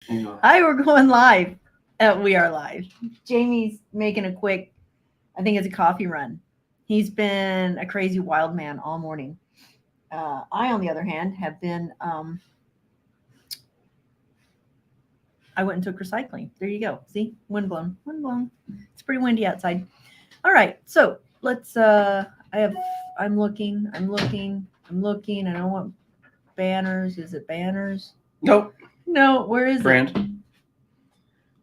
Yeah. Hi, we're going live. We are live. Jamie's making a quick, I think it's a coffee run. He's been a crazy wild man all morning. I, on the other hand, have been, I went and took recycling. There you go. See? Wind blown. Wind blown. It's pretty windy outside. All right. So let's, I'm looking. I don't want banners. Is it banners? Nope. No, where is it? Brand.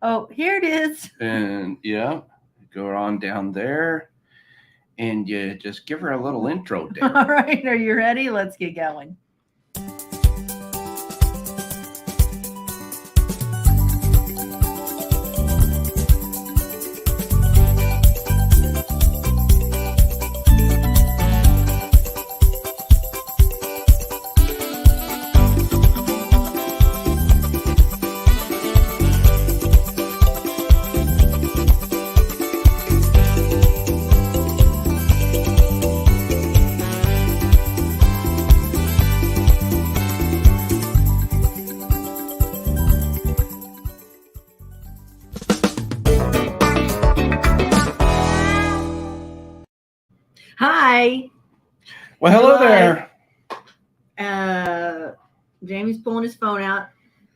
Oh, here it is. And yeah, go on down there, and you just give her a little intro there. All right, are you ready? Let's get going. Hi. Well, hello You're there. Jamie's pulling his phone out.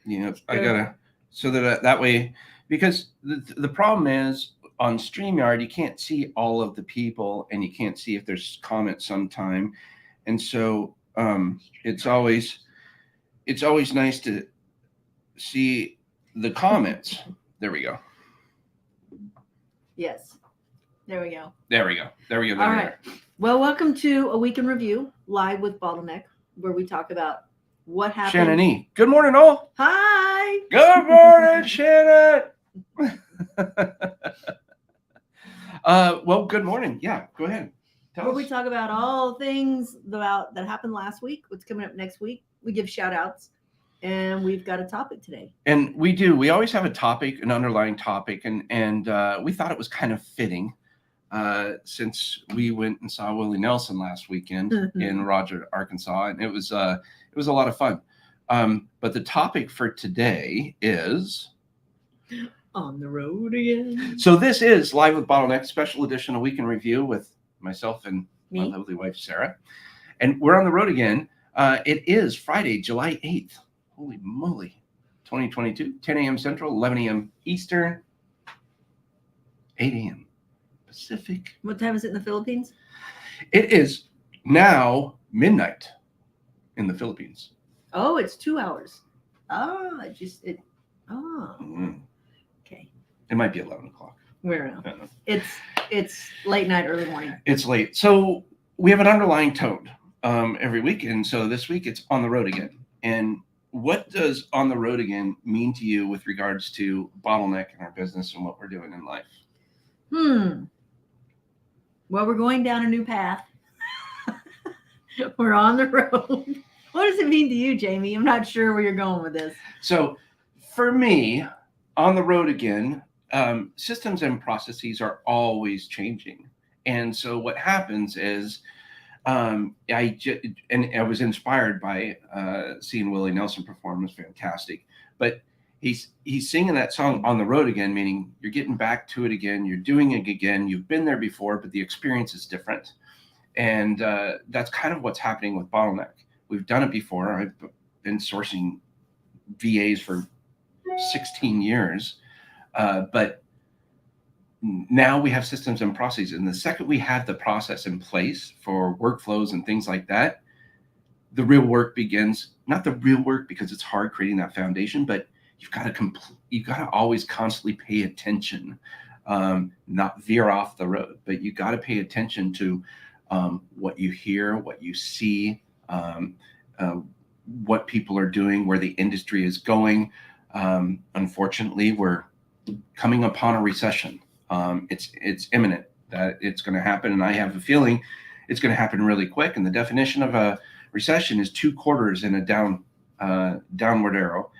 Yeah, I gotta so that way, because the problem is on StreamYard you can't see all of the people, and you can't see if there's comments sometime, and so it's always nice to see the comments. There we go. Yes. There we go. There we go. There we go. There All we right. go. Well, welcome to A Week in Review, live with Bottleneck, where we talk about what happened. Shannon E. Good morning, all. Hi. Good morning, Shannon. Well, good morning. Yeah, go ahead. Tell Where us. we talk about all things about that happened last week, what's coming up next week. We give shout outs, and we've got a topic today. And we do. We always have a topic, an underlying topic, and we thought it was kind of fitting since we went and saw Willie Nelson last weekend in Roger, Arkansas, and it was a lot of fun. But the topic for today is On the road again. so this is Live with Bottleneck, special edition, A Week in Review with myself and my Me. lovely wife Sarah, and we're on the road again. It is Friday, July 8th. Holy moly, 2022, 10 a.m. Central, 11 a.m. Eastern, 8 a.m. Pacific. What time is it in the Philippines? It is now midnight in the Philippines. Oh, it's 2 hours. Oh, Mm. okay. It might be 11 o'clock. Where I don't know. It's late night, early morning. It's late. So we have an underlying tone every week. And so this week it's on the road again. And what does on the road again mean to you with regards to Bottleneck in our business and what we're doing in life? Well, we're going down a new path. We're on the road. What does it mean to you, Jamie? I'm not sure where you're going with this. So for me, on the road again, systems and processes are always changing. And so what happens is I was inspired by seeing Willie Nelson perform. It was fantastic. But he's singing that song on the road again, meaning you're getting back to it again. You're doing it again. You've been there before, but the experience is different. And that's kind of what's happening with Bottleneck. We've done it before. I've been sourcing VAs for 16 years. But now we have systems and processes. And the second we have the process in place for workflows and things like that, the real work begins. Not the real work because it's hard creating that foundation, but you've got to always constantly pay attention, not veer off the road, but you got to pay attention to what you hear, what you see, what people are doing, where the industry is going. Unfortunately, we're coming upon a recession. It's imminent that it's going to happen, and I have a feeling it's going to happen really quick. And the definition of a recession is 2 quarters in a downward arrow.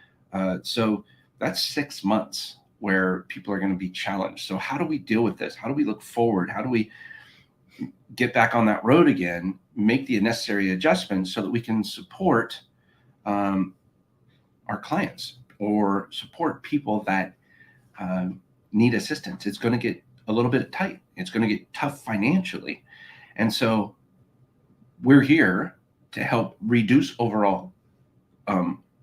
So that's 6 months where people are going to be challenged. So how do we deal with this? How do we look forward? How do we get back on that road again, make the necessary adjustments so that we can support our clients? or support people that need assistance, it's going to get a little bit tight. It's going to get tough financially. And so we're here to help reduce overall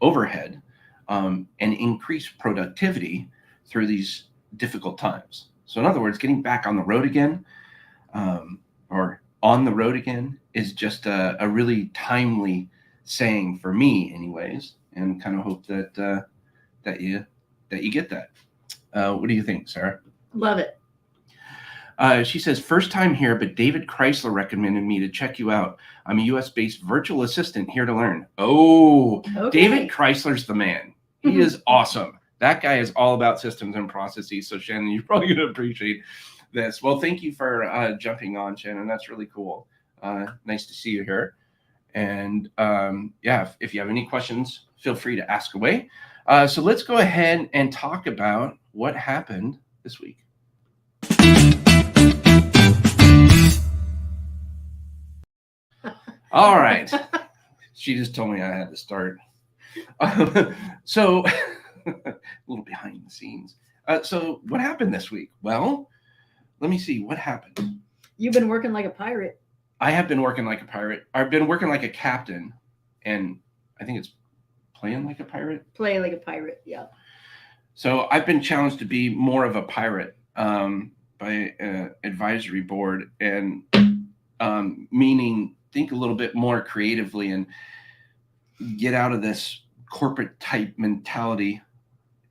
overhead and increase productivity through these difficult times. So in other words, getting back on the road again, or on the road again, is just a really timely saying for me anyways, and kind of hope that that you get that. What do you think, Sarah? Love it. She says, first time here, but David Chrysler recommended me to check you out. I'm a US-based virtual assistant here to learn. Oh, Okay. David Chrysler's the man. He is awesome. That guy is all about systems and processes. So Shannon, you're probably going to appreciate this. Well, thank you for jumping on, Shannon. That's really cool. Nice to see you here. And yeah, if you have any questions, feel free to ask away. So let's go ahead and talk about what happened this week. All right. She just told me I had to start. So a little behind the scenes. So what happened this week? Well, let me see what happened. You've been working like a pirate. I have been working like a pirate. I've been working like a captain, and I think it's playing like a pirate. Play like a pirate, yeah. So I've been challenged to be more of a pirate by advisory board, and meaning think a little bit more creatively and get out of this corporate type mentality.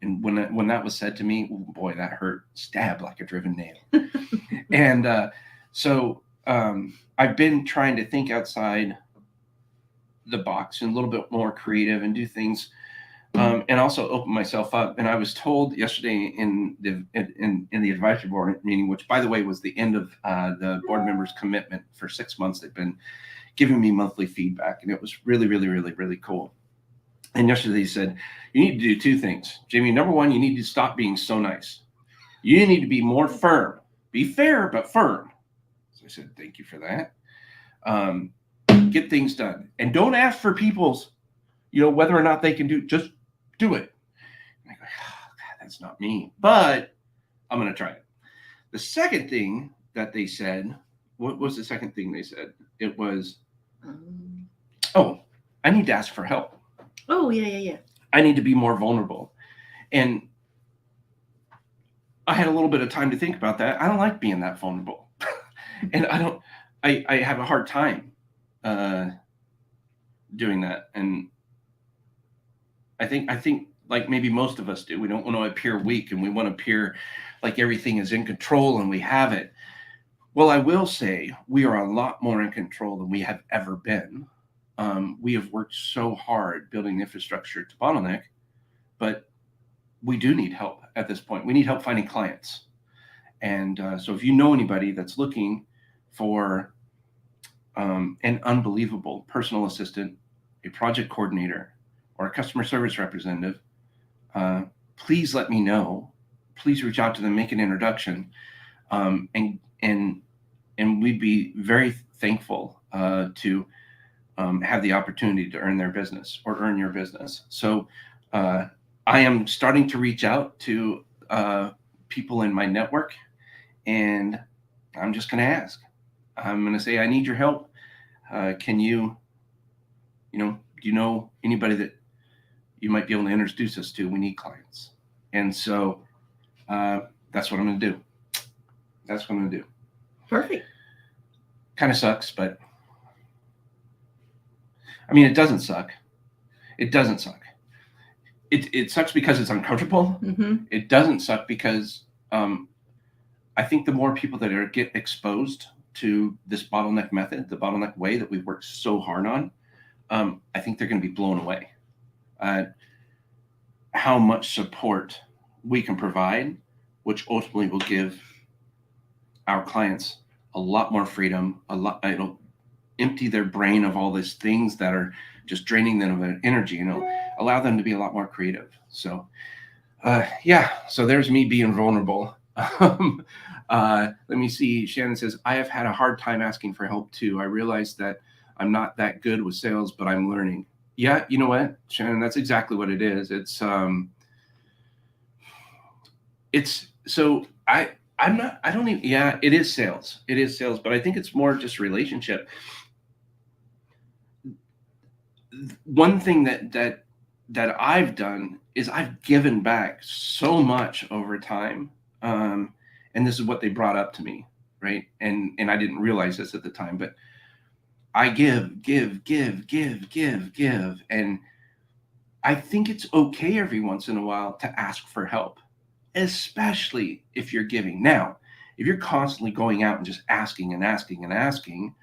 And when that was said to me, oh boy, that hurt. Stabbed like a driven nail. And so I've been trying to think outside the box and a little bit more creative and do things, and also open myself up. And I was told yesterday in the advisory board meeting, which by the way was the end of the board members' commitment for 6 months. They've been giving me monthly feedback, and it was really, really, really, really cool. And yesterday he said, you need to do two things, Jamie. Number one, you need to stop being so nice. You need to be more firm. Be fair, but firm. So I said, thank you for that. Get things done. And don't ask for people's, whether or not they can do, just do it. And I go, oh, God, that's not me, but I'm going to try it. The second thing that they said, what was the second thing they said? It was, oh, I need to ask for help. Oh, yeah. I need to be more vulnerable. And I had a little bit of time to think about that. I don't like being that vulnerable. And I have a hard time doing that. And I think like maybe most of us do, we don't want to appear weak, and we want to appear like everything is in control and we have it. Well, I will say we are a lot more in control than we have ever been. We have worked so hard building the infrastructure to Bottleneck, but we do need help at this point. We need help finding clients. And so if you know anybody that's looking for an unbelievable personal assistant, a project coordinator, or a customer service representative, please let me know. Please reach out to them, make an introduction, and we'd be very thankful to have the opportunity to earn their business or earn your business. So I am starting to reach out to people in my network, and I'm just going to ask. I'm going to say, I need your help. Can you, do you know anybody that you might be able to introduce us to? We need clients. And so that's what I'm going to do. That's what I'm going to do. Perfect. Kind of sucks, but I mean, it doesn't suck. It doesn't suck. It sucks because it's uncomfortable. Mm-hmm. It doesn't suck because I think the more people that get exposed to this bottleneck method, the bottleneck way that we've worked so hard on, I think they're going to be blown away at how much support we can provide, which ultimately will give our clients a lot more freedom, it'll empty their brain of all these things that are just draining them of energy, allow them to be a lot more creative. So so there's me being vulnerable. Let me see. Shannon says, I have had a hard time asking for help too. I realize that I'm not that good with sales, but I'm learning. Yeah, you know what, Shannon, that's exactly what it is. It's it's so I'm not, I don't even, yeah, it is sales. It is sales, but I think it's more just relationship. One thing that I've done is I've given back so much over time. And this is what they brought up to me, right? And I didn't realize this at the time, but I give. And I think it's okay every once in a while to ask for help, especially if you're giving. Now, if you're constantly going out and just asking and asking and asking,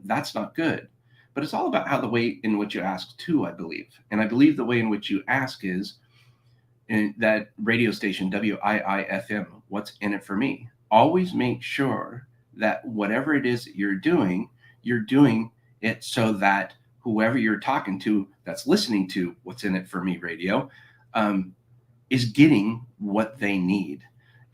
that's not good. But it's all about how the way in which you ask too, I believe. And I believe the way in which you ask is in that radio station, WIIFM, what's in it for me? Always make sure that whatever it is that you're doing it so that whoever you're talking to that's listening to what's in it for me radio is getting what they need.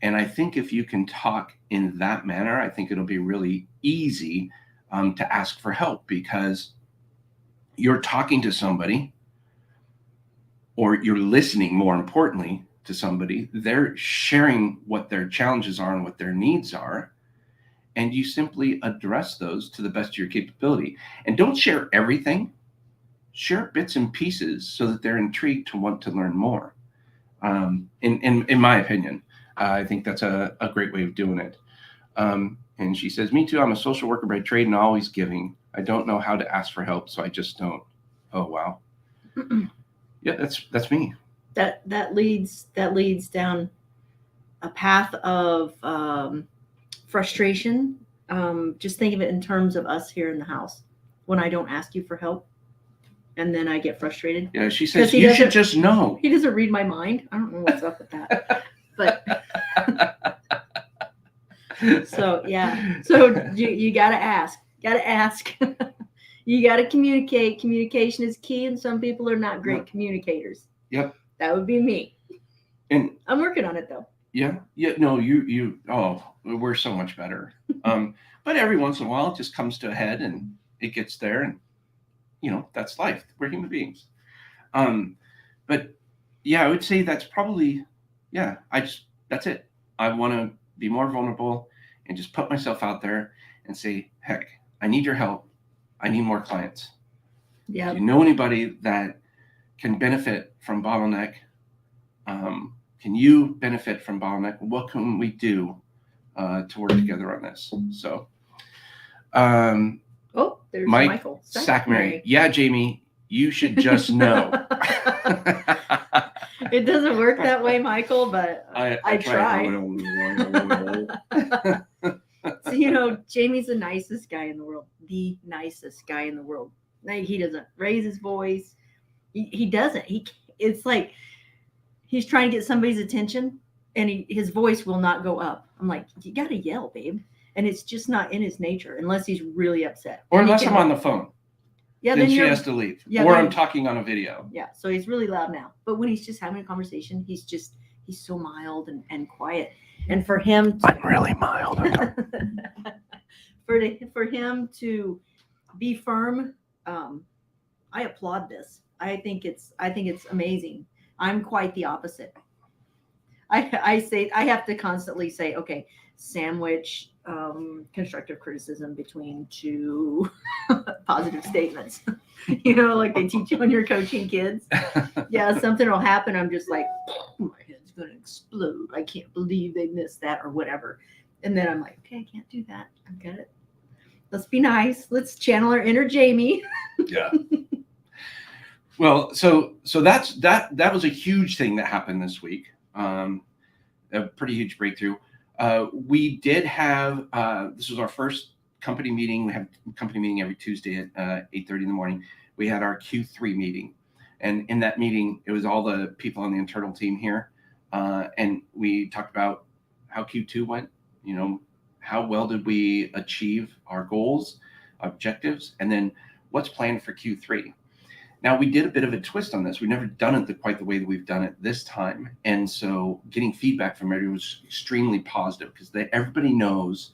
And I think if you can talk in that manner, I think it'll be really easy to ask for help, because you're talking to somebody, or you're listening, more importantly, to somebody. They're sharing what their challenges are and what their needs are. And you simply address those to the best of your capability. And don't share everything, share bits and pieces so that they're intrigued to want to learn more. In my opinion, I think that's a great way of doing it. And she says, me too, I'm a social worker by trade and always giving. I don't know how to ask for help, so I just don't. Oh, wow. Yeah, that's me. That leads down a path of frustration. Just think of it in terms of us here in the house. When I don't ask you for help, and then I get frustrated. Yeah, she says, you should just know. He doesn't read my mind. I don't know what's up with that. But so yeah. So you gotta ask. You gotta communicate. Communication is key, and some people are not great communicators. Yep. That would be me. And I'm working on it though. Yeah. No, we're so much better. But every once in a while it just comes to a head and it gets there, and that's life. We're human beings. But yeah, I would say that's probably, that's it. I want to be more vulnerable and just put myself out there and say, heck, I need your help. I need more clients. Yeah. Do you know anybody that can benefit from Bottleneck? Can you benefit from Bottleneck? What can we do to work together on this? So, there's Mike Michael Sackmary. Yeah, Jamie, you should just know. It doesn't work that way, Michael, but I try. So, Jamie's the nicest guy in the world. The nicest guy in the world. Like, he doesn't raise his voice. He doesn't. It's like he's trying to get somebody's attention, and his voice will not go up. I'm like, you got to yell, babe. And it's just not in his nature unless he's really upset. Or unless I'm on the phone. Yeah, then she has to leave. Yeah, or I'm talking on a video. Yeah, so he's really loud now. But when he's just having a conversation, he's so mild and quiet. And for him I'm really mild. for him to be firm, I applaud this. I think it's amazing. I'm quite the opposite. I have to constantly say, okay, sandwich constructive criticism between two positive statements. Like they teach you when you're coaching kids. Yeah, something will happen. I'm just like, my head's gonna explode. I can't believe they missed that or whatever. And then I'm like, okay, I can't do that. I get it. Let's be nice. Let's channel our inner Jamie. Yeah. Well, so that was a huge thing that happened this week. A pretty huge breakthrough. We did have this was our first company meeting. We have a company meeting every Tuesday at 8:30 in the morning. We had our Q3 meeting, and in that meeting, it was all the people on the internal team here, and we talked about how Q2 went. How well did we achieve our goals, objectives, and then what's planned for Q3. Now, we did a bit of a twist on this. We've never done it quite the way that we've done it this time. And so getting feedback from everyone was extremely positive, because everybody knows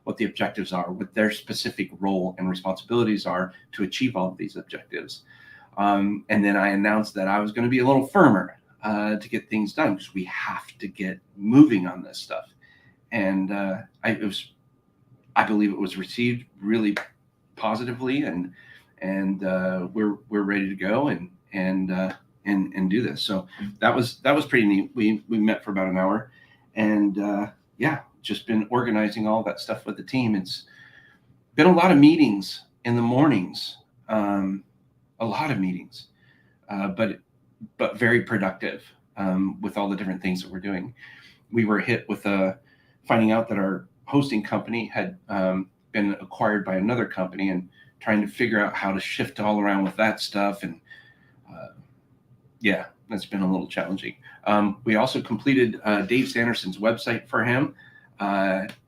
what the objectives are, what their specific role and responsibilities are to achieve all of these objectives. And then I announced that I was going to be a little firmer to get things done because we have to get moving on this stuff. And I believe it was received really positively, and we're ready to go and do this. So that was pretty neat. We met for about an hour, and just been organizing all that stuff with the team. It's been a lot of meetings in the mornings, a lot of meetings, but very productive with all the different things that we're doing. We were hit with finding out that our hosting company had been acquired by another company, and trying to figure out how to shift all around with that stuff. And that's been a little challenging. We also completed Dave Sanderson's website for him.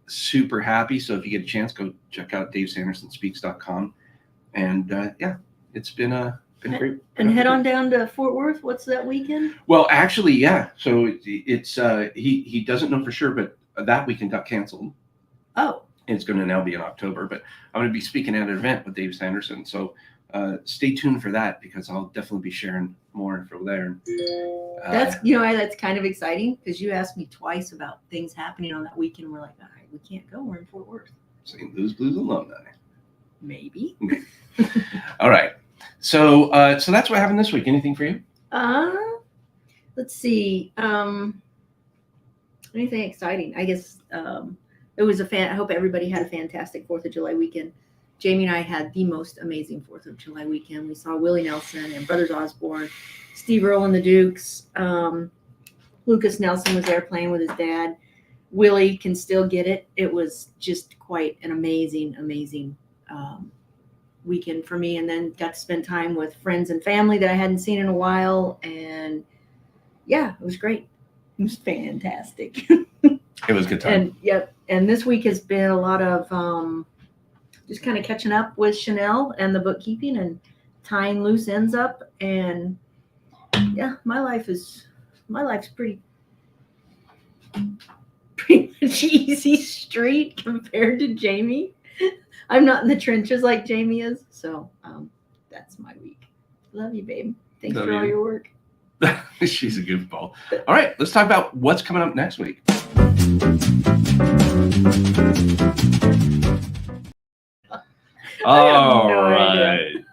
Super happy. So if you get a chance, go check out davesandersonspeaks.com. And it's been great. And head on down to Fort Worth. What's that weekend? Well, actually, yeah. So it's he doesn't know for sure, but that weekend got canceled. Oh. It's going to now be in October, but I'm going to be speaking at an event with Dave Sanderson. So stay tuned for that, because I'll definitely be sharing more info there. That's kind of exciting, because you asked me twice about things happening on that weekend. We're like, all right, we can't go. We're in Fort Worth. St. Louis Blues alumni. Maybe. All right. So that's what happened this week. Anything for you? Let's see. Anything exciting? I guess it was I hope everybody had a fantastic 4th of July weekend. Jamie and I had the most amazing 4th of July weekend. We saw Willie Nelson and Brothers Osborne, Steve Earle and the Dukes. Lucas Nelson was there playing with his dad. Willie can still get it. It was just quite an amazing weekend for me. And then got to spend time with friends and family that I hadn't seen in a while. And it was great. It was fantastic. It was a good time. And this week has been a lot of just kind of catching up with Chanel and the bookkeeping and tying loose ends up. And my life's pretty much easy street compared to Jamie. I'm not in the trenches like Jamie is. So that's my week. Love you, babe. Thanks for all your work. She's a goofball. All right, let's talk about what's coming up next week. All right.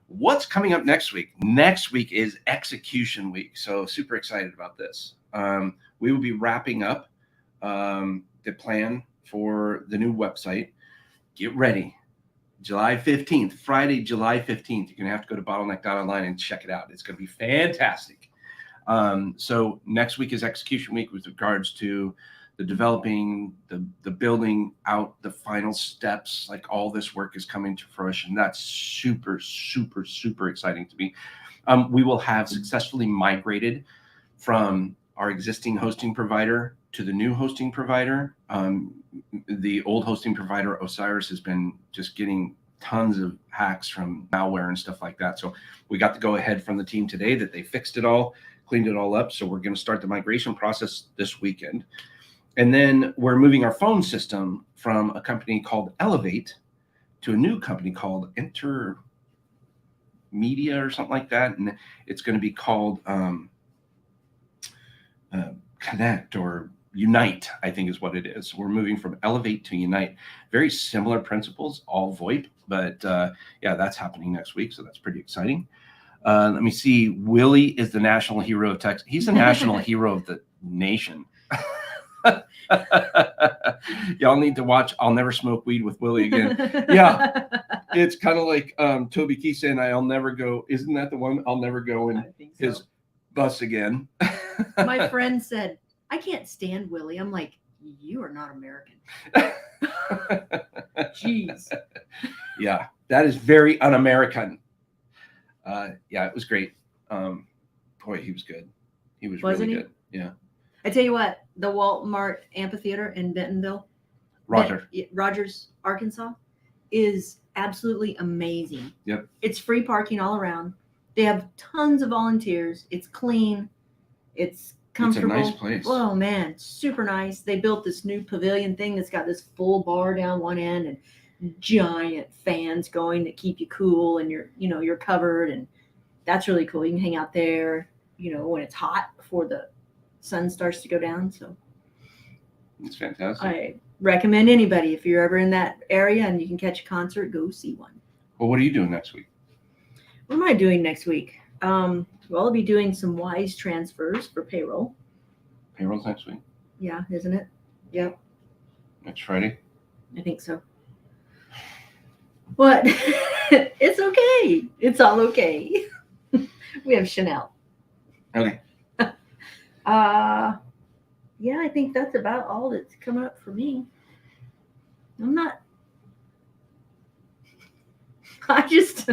What's coming up next week? Next week is execution week. So super excited about this. We will be wrapping up the plan for the new website. Get ready. July 15th, Friday, July 15th. You're going to have to go to bottleneck.online and check it out. It's going to be fantastic. So next week is execution week with regards to the developing, the building out, the final steps. Like, all this work is coming to fruition. That's super, super, super exciting to me. We will have successfully migrated from our existing hosting provider to the new hosting provider. The old hosting provider, Osiris, has been just getting tons of hacks from malware and stuff like that. So we got to go ahead from the team today that they fixed it all, cleaned it all up. So we're going to start the migration process this weekend. And then we're moving our phone system from a company called Elevate to a new company called Intermedia or something like that. And it's going to be called Connect or Unite, I think is what it is. We're moving from Elevate to Unite. Very similar principles, all VoIP, but that's happening next week. So that's pretty exciting. Let me see. Willie is the national hero of Texas. He's the national hero of the nation. Y'all need to watch I'll Never Smoke Weed with Willie Again. Yeah, it's kind of like Toby Keith saying I'll never go. Isn't that the one? I'll never go in his bus again. My friend said, I can't stand Willie. I'm like, you are not American. Jeez. Yeah, that is very un-American. It was great. Boy, he was good. He was really good. Yeah. I tell you what, the Walmart Amphitheater in Bentonville, Rogers, Arkansas, is absolutely amazing. Yep. It's free parking all around. They have tons of volunteers. It's clean. It's comfortable. It's a nice place. Oh man, super nice. They built this new pavilion thing that's got this full bar down one end and giant fans going that keep you cool, and you're covered, and that's really cool. You can hang out there. when it's hot before the sun starts to go down. So It's fantastic. I recommend anybody, if you're ever in that area and you can catch a concert, go see one. Well, what are you doing next week? What am I doing next week? Well, I'll be doing some wise transfers for payroll. Payroll's next week. Yeah, isn't it? Yep, Next Friday. I think so. What? It's okay. It's all okay. We have Chanel. Okay. Yeah, I think that's about all that's coming up for me. I just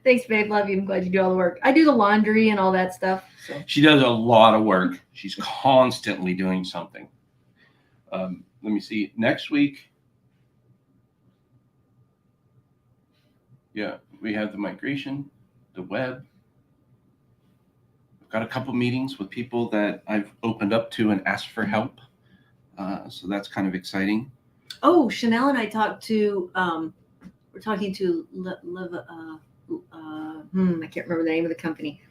thanks, babe. Love you. I'm glad you do all the work. I do the laundry and all that stuff. So She does a lot of work. She's constantly doing something. Let me see. Next week, yeah, we have the migration, the web. I've got a couple meetings with people that I've opened up to and asked for help. So that's kind of exciting. oh, Chanel and I talked to we're talking to I can't remember the name of the company.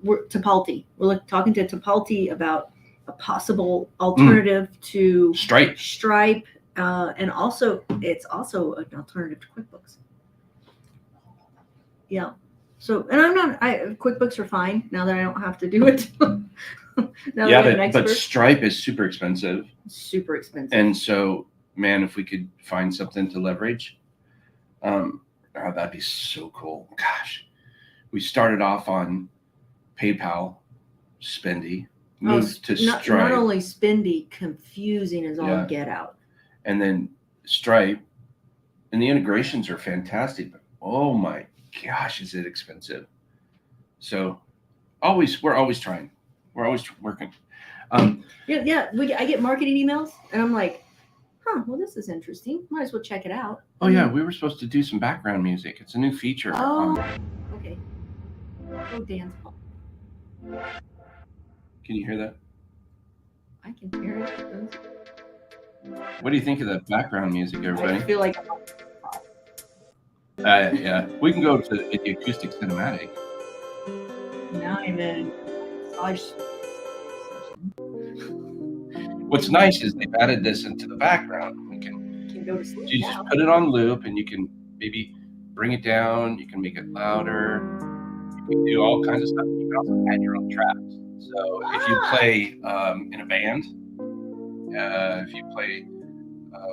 We're Tipalti. We're talking to Tipalti about a possible alternative to Stripe. Stripe, and also it's also an alternative to QuickBooks. Yeah. So, and QuickBooks are fine now that I don't have to do it. Now Yeah, that I'm an but expert. Stripe is super expensive. Super expensive. And so, man, if we could find something to leverage, that'd be so cool. Gosh, we started off on PayPal, Spendy, moved to not Stripe, only spendy, confusing as all Yeah. get out. and then Stripe, and the integrations are fantastic. But oh my gosh, is it expensive? So, we're always trying. We're always working. Yeah. I get marketing emails, and I'm like, well, this is interesting. Might as well check it out. Oh yeah, we were supposed to do some background music. It's a new feature. Oh, okay. Oh, dance ball. Can you hear that? I can hear it. What do you think of the background music, I everybody? feel like Yeah, we can go to the acoustic cinematic. now I'm in massage. What's nice is they've added this into the background. We Can go to sleep you just now. put it on loop, and you can maybe bring it down. You can make it louder. You can do all kinds of stuff. You can also add your own tracks. So if you play in a band, if you play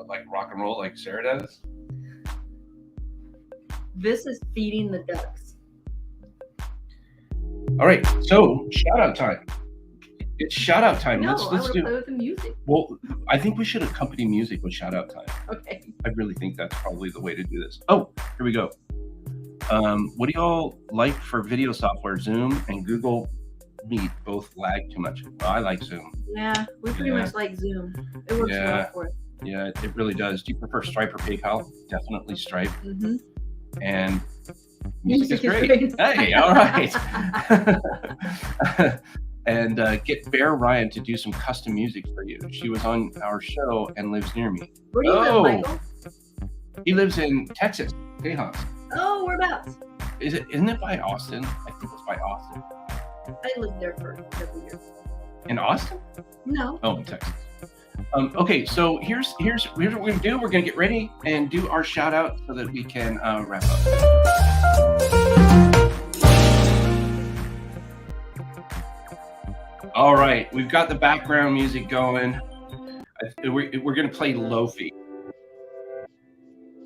like rock and roll, like Sarah does. This is feeding the ducks. All right, so shout out time. It's shout out time. No, I Let's want to do. play with the music. Well, I think we should accompany music with shout out time. Okay. I really think that's probably the way to do this. Oh, here we go. What do y'all like for video software? Zoom and Google Meet both lag too much. Well, I like Zoom. Yeah, we pretty Yeah. much like Zoom. It works Yeah. well for us. Yeah, it really does. Do you prefer Stripe or PayPal? Definitely Stripe. Mm-hmm. And music is Music is great. great. Hey, all right. And get Bear Ryan to do some custom music for you. She was on our show and lives near me. Where do you Oh. live, Michael? He lives in Texas, Tejas. Oh, whereabouts? Isn't it by Austin? I think it's by Austin. I lived there for several years. In Austin? No. Oh, in Texas. Okay, so here's what we're gonna do. We're gonna get ready and do our shout out so that we can wrap up. All right, we've got the background music going. We're gonna play Lofi.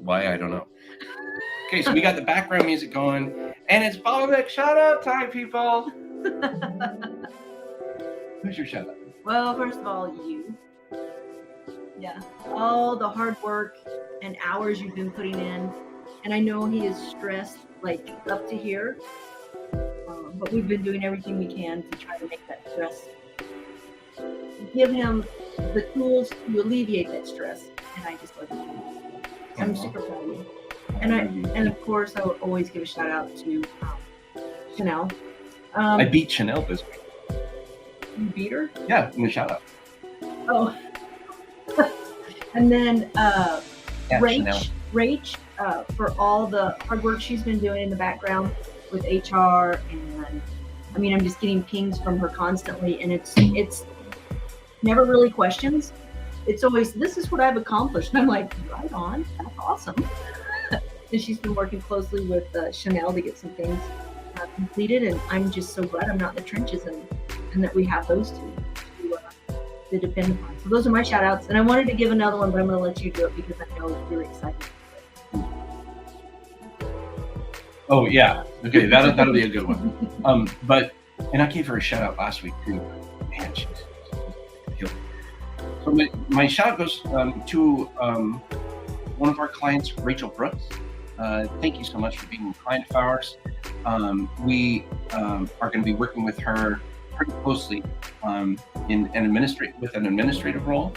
Why, I don't know. Okay, so we got the background music going, and it's Bottleneck shout out time, people. Who's your shout out? Well, first of all, you. Yeah. All the hard work and hours you've been putting in. And I know he is stressed, like up to here. But we've been doing everything we can to try to make that stress. Give him the tools to alleviate that stress. And I just love you. I'm super proud of you. And of course, I would always give a shout out to Chanel. I beat Chanel this week. You beat her? Yeah, in the shout out. Oh. And then Yeah, Chanel. Rach, for all the hard work she's been doing in the background with HR, and I mean, I'm just getting pings from her constantly, and it's never really questions. It's always, this is what I've accomplished. And I'm like, right on, that's awesome. And she's been working closely with Chanel to get some things completed, and I'm just so glad I'm not in the trenches, and that we have those two to depend upon. So those are my shout outs, and I wanted to give another one, but I'm going to let you do it because I know you're excited. Oh yeah, okay, that'll be a good one. And I gave her a shout out last week too. Man, she's killed. So my shout out goes to one of our clients, Rachel Brooks. Thank you so much for being a client of ours. We are going to be working with her pretty closely with an administrative role,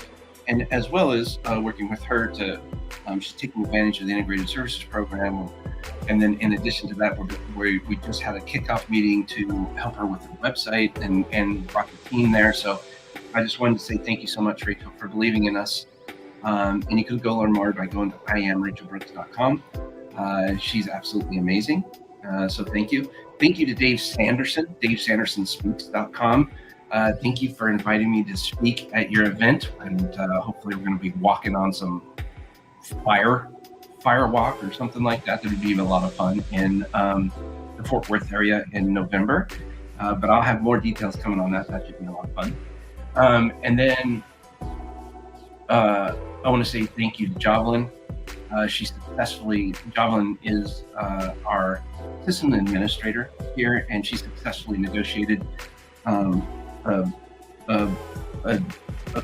and as well as working with her to she's taking advantage of the integrated services program. And then in addition to that, we just had a kickoff meeting to help her with her website and brought the team there. So I just wanted to say thank you so much, Rachel, for believing in us. And you can go learn more by going to IamRachelBrooks.com. She's absolutely amazing. So thank you. Thank you to Dave Sanderson, DaveSandersonSpeaks.com. Thank you for inviting me to speak at your event. And hopefully we're going to be walking on some fire walk or something like that. That would be a lot of fun in the Fort Worth area in November. But I'll have more details coming on that. That should be a lot of fun. And then I want to say thank you to Jovelyn. Jovelyn is our system administrator here, and she successfully negotiated a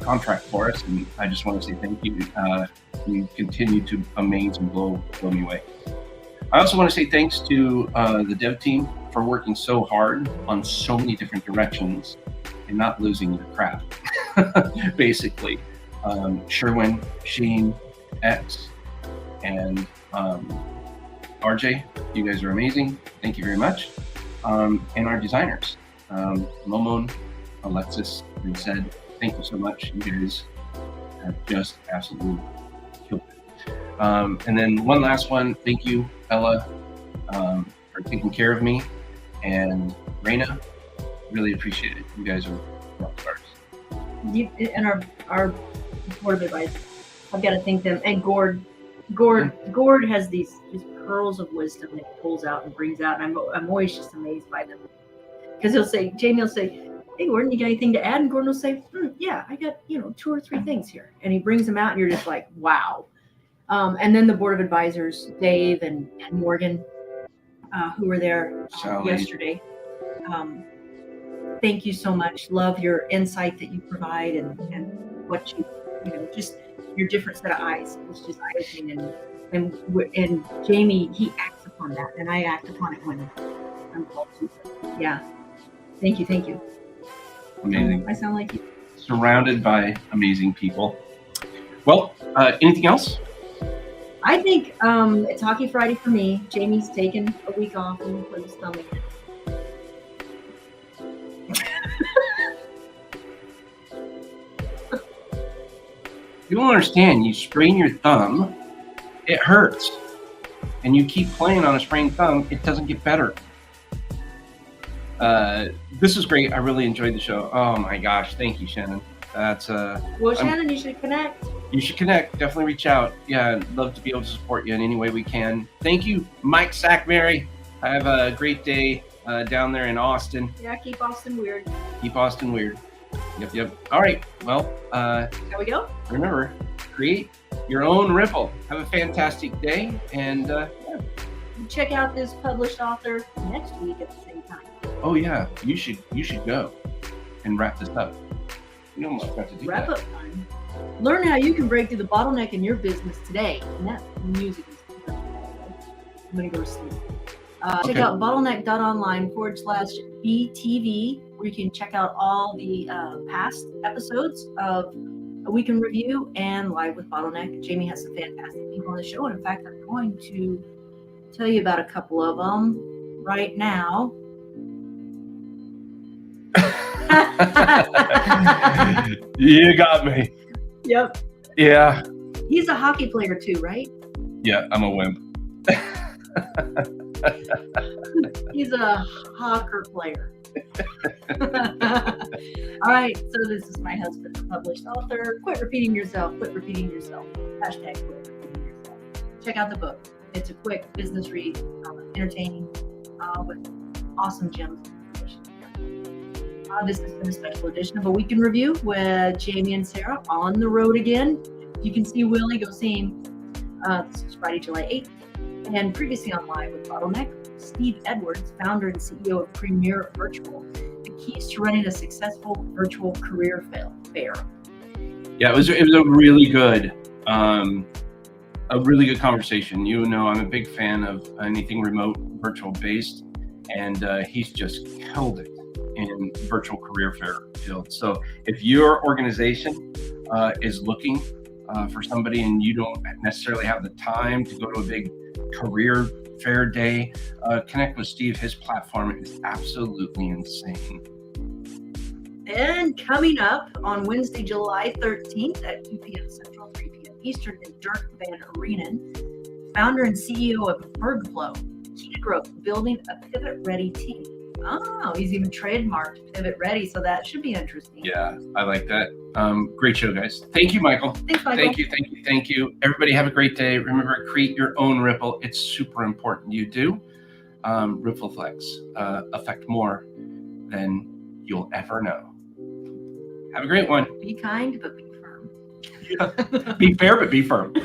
contract for us, and I just want to say thank you. You continue to amaze and blow me away. I also want to say thanks to the dev team for working so hard on so many different directions and not losing your crap. Basically, Sherwin, Sheen, X, and RJ, you guys are amazing. Thank you very much. And our designers, Momon, Alexis, and said, thank you so much. You guys have just absolutely killed it. And then one last one, thank you, Ella, for taking care of me, and Raina, really appreciate it. You guys are rock stars. And our board of advisors, I've got to thank them. And Gord has these just pearls of wisdom that he pulls out and brings out, and I'm always just amazed by them. Because Jamie will say, hey Gordon, you got anything to add? And Gordon will say, yeah, I got 2 or 3 things here. And he brings them out, and you're just like, wow. And then the board of advisors, Dave and Morgan, who were there yesterday. Thank you so much. Love your insight that you provide, and what you just your different set of eyes. It's just eye-opening, and Jamie, he acts upon that, and I act upon it when I'm called to. Yeah. Thank you. Amazing. I sound like you. Surrounded by amazing people. Well, anything else? I think it's Hockey Friday for me. Jamie's taken a week off and put his thumb in. You don't understand. You sprain your thumb, it hurts. And you keep playing on a sprained thumb, it doesn't get better. This is great. I really enjoyed the show. Oh my gosh. Thank you, Shannon. That's well, Shannon, you should connect. You should connect. Definitely reach out. Yeah, I'd love to be able to support you in any way we can. Thank you, Mike Sackberry. Have a great day down there in Austin. Yeah, keep Austin weird. Keep Austin weird. Yep. All right. Well, there we go. Remember, create your own ripple. Have a fantastic day, and check out this published author next week at the same time. Oh yeah, you should go and wrap this up. We almost got to do wrap up time. Learn how you can break through the bottleneck in your business today. And that music is I'm gonna go to sleep. Check out bottleneck.online/BTV, where you can check out all the past episodes of A Week in Review and Live with Bottleneck. Jamie has some fantastic people on the show, and in fact, I'm going to tell you about a couple of them right now. You got me. Yep. Yeah. He's a hockey player too, right? Yeah, I'm a wimp. He's a hawker player. All right, so this is my husband, a published author. Quit repeating yourself. Quit repeating yourself. Hashtag quit repeating yourself. Check out the book. It's a quick business read, entertaining, with awesome gems of information. This has been a special edition of A Week in Review with Jamie and Sarah on the road again. If you can see Willie, go see him. This is Friday, July 8th. And previously on Live with Bottleneck, Steve Edwards, founder and CEO of Premier Virtual, the keys to running a successful virtual career fair. Yeah, it was a really good conversation. You know, I'm a big fan of anything remote, virtual based, and he's just killed it in virtual career fair field. So if your organization is looking for somebody and you don't necessarily have the time to go to a big career fair day, connect with Steve. His platform is absolutely insane. And coming up on Wednesday, July 13th at 2 p.m. Central, 3 p.m. Eastern, is Dirk Van Reenen, founder and CEO of Bergflow, key to growth, building a pivot-ready team. Oh, he's even trademarked Pivot Ready, so that should be interesting. Yeah, I like that. Great show, guys. Thank you, Michael. Thanks, Michael. Thank you. Everybody have a great day. Remember, create your own ripple. It's super important you do. Ripple effects affect more than you'll ever know. Have a great one. Be kind, but be firm. Be fair, but be firm.